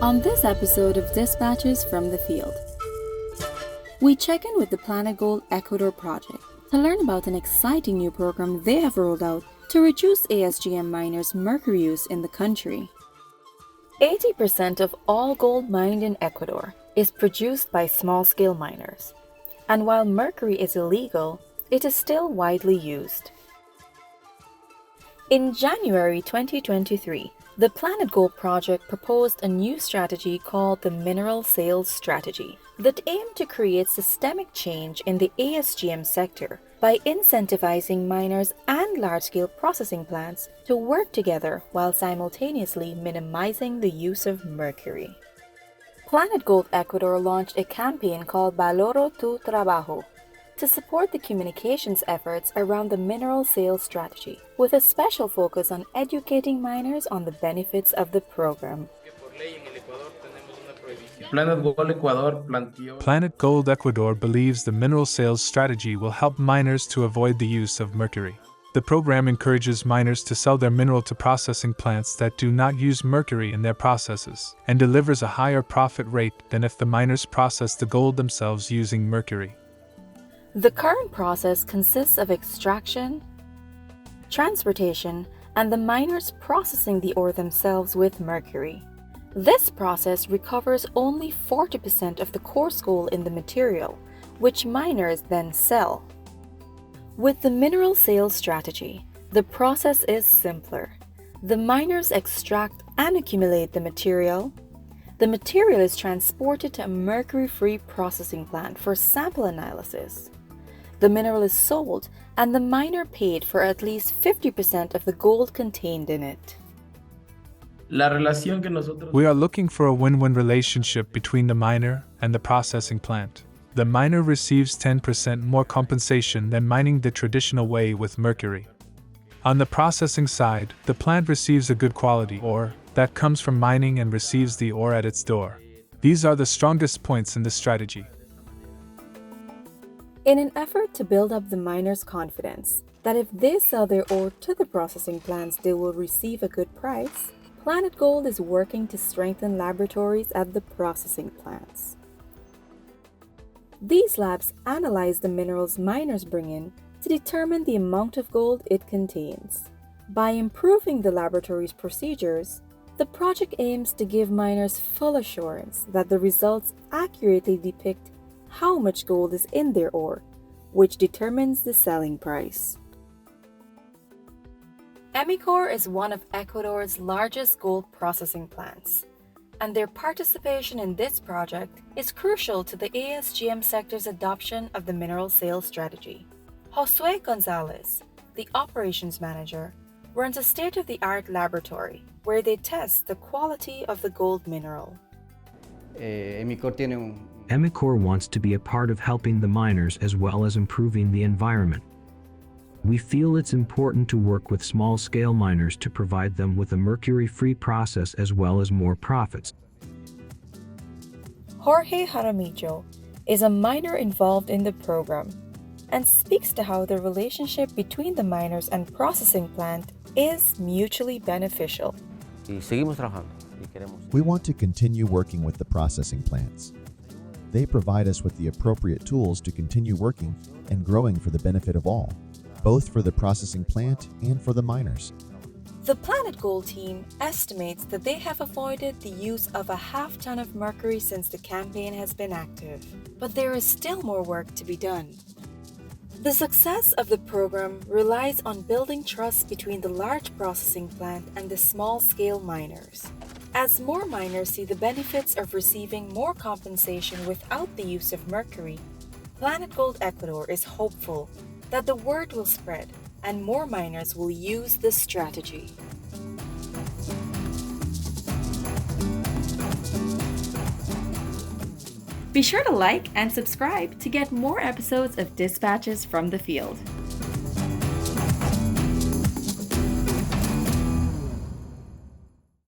On this episode of Dispatches from the Field, we check in with the Planet Gold Ecuador project to learn about an exciting new program they have rolled out to reduce ASGM miners' mercury use in the country. 80% of all gold mined in Ecuador is produced by small-scale miners, and while mercury is illegal, it is still widely used. In January 2023, the Planet Gold project proposed a new strategy called the Mineral Sales Strategy that aimed to create systemic change in the ASGM sector by incentivizing miners and large-scale processing plants to work together while simultaneously minimizing the use of mercury. Planet Gold Ecuador launched a campaign called Valoro tu Trabajo to support the communications efforts around the mineral sales strategy, with a special focus on educating miners on the benefits of the program. Planet Gold Ecuador believes the mineral sales strategy will help miners to avoid the use of mercury. The program encourages miners to sell their mineral to processing plants that do not use mercury in their processes, and delivers a higher profit rate than if the miners process the gold themselves using mercury. The current process consists of extraction, transportation, and the miners processing the ore themselves with mercury. This process recovers only 40% of the coarse gold in the material, which miners then sell. With the mineral sales strategy, the process is simpler. The miners extract and accumulate the material. The material is transported to a mercury-free processing plant for sample analysis. The mineral is sold, and the miner paid for at least 50% of the gold contained in it. We are looking for a win-win relationship between the miner and the processing plant. The miner receives 10% more compensation than mining the traditional way with mercury. On the processing side, the plant receives a good quality ore that comes from mining and receives the ore at its door. These are the strongest points in the strategy. In an effort to build up the miners' confidence that if they sell their ore to the processing plants they will receive a good price, Planet Gold is working to strengthen laboratories at the processing plants. These labs analyze the minerals miners bring in to determine the amount of gold it contains. By improving the laboratory's procedures, the project aims to give miners full assurance that the results accurately depict how much gold is in their ore, which determines the selling price. Emicor is one of Ecuador's largest gold processing plants, and their participation in this project is crucial to the ASGM sector's adoption of the mineral sales strategy. Josue Gonzalez, the operations manager, runs a state-of-the-art laboratory where they test the quality of the gold mineral. Emicor wants to be a part of helping the miners as well as improving the environment. We feel it's important to work with small-scale miners to provide them with a mercury-free process as well as more profits. Jorge Jaramillo is a miner involved in the program and speaks to how the relationship between the miners and processing plant is mutually beneficial. We want to continue working with the processing plants. They provide us with the appropriate tools to continue working and growing for the benefit of all, both for the processing plant and for the miners. The Planet Gold team estimates that they have avoided the use of a half ton of mercury since the campaign has been active, but there is still more work to be done. The success of the program relies on building trust between the large processing plant and the small-scale miners. As more miners see the benefits of receiving more compensation without the use of mercury, Planet Gold Ecuador is hopeful that the word will spread and more miners will use this strategy. Be sure to like and subscribe to get more episodes of Dispatches from the Field.